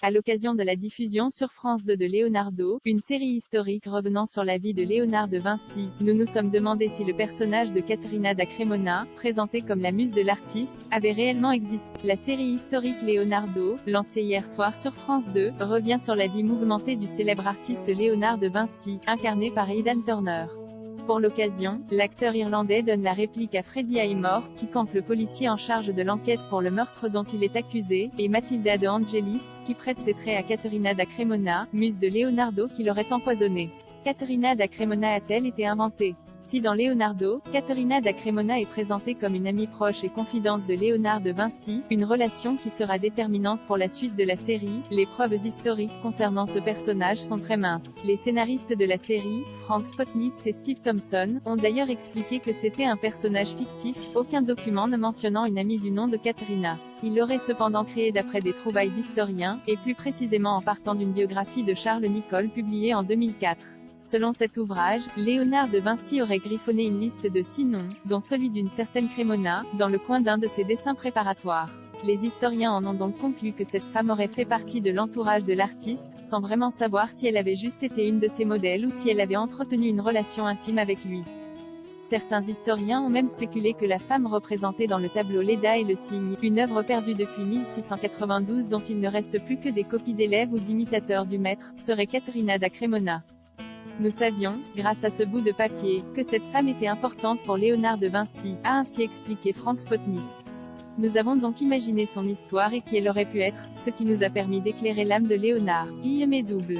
À l'occasion de la diffusion sur France 2 de Leonardo, une série historique revenant sur la vie de Léonard de Vinci, nous nous sommes demandé si le personnage de Caterina da Cremona, présentée comme la muse de l'artiste, avait réellement existé. La série historique Leonardo, lancée hier soir sur France 2, revient sur la vie mouvementée du célèbre artiste Léonard de Vinci, incarné par Aidan Turner. Pour l'occasion, l'acteur irlandais donne la réplique à Freddie Highmore, qui campe le policier en charge de l'enquête pour le meurtre dont il est accusé, et Matilda de Angelis, qui prête ses traits à Caterina da Cremona, muse de Leonardo qui l'aurait empoisonné. Caterina da Cremona a-t-elle été inventée? Si dans Leonardo, Caterina da Cremona est présentée comme une amie proche et confidente de Léonard de Vinci, une relation qui sera déterminante pour la suite de la série, les preuves historiques concernant ce personnage sont très minces. Les scénaristes de la série, Frank Spotnitz et Steve Thompson, ont d'ailleurs expliqué que c'était un personnage fictif, aucun document ne mentionnant une amie du nom de Caterina. Il l'aurait cependant créé d'après des trouvailles d'historiens, et plus précisément en partant d'une biographie de Charles Nicholl publiée en 2004. Selon cet ouvrage, Léonard de Vinci aurait griffonné une liste de 6 noms, dont celui d'une certaine Cremona, dans le coin d'un de ses dessins préparatoires. Les historiens en ont donc conclu que cette femme aurait fait partie de l'entourage de l'artiste, sans vraiment savoir si elle avait juste été une de ses modèles ou si elle avait entretenu une relation intime avec lui. Certains historiens ont même spéculé que la femme représentée dans le tableau Leda et le cygne, une œuvre perdue depuis 1692 dont il ne reste plus que des copies d'élèves ou d'imitateurs du maître, serait Caterina da Cremona. Nous savions, grâce à ce bout de papier, que cette femme était importante pour Léonard de Vinci, a ainsi expliqué Frank Spotnitz. Nous avons donc imaginé son histoire et qui elle aurait pu être, ce qui nous a permis d'éclairer l'âme de Léonard. IMW.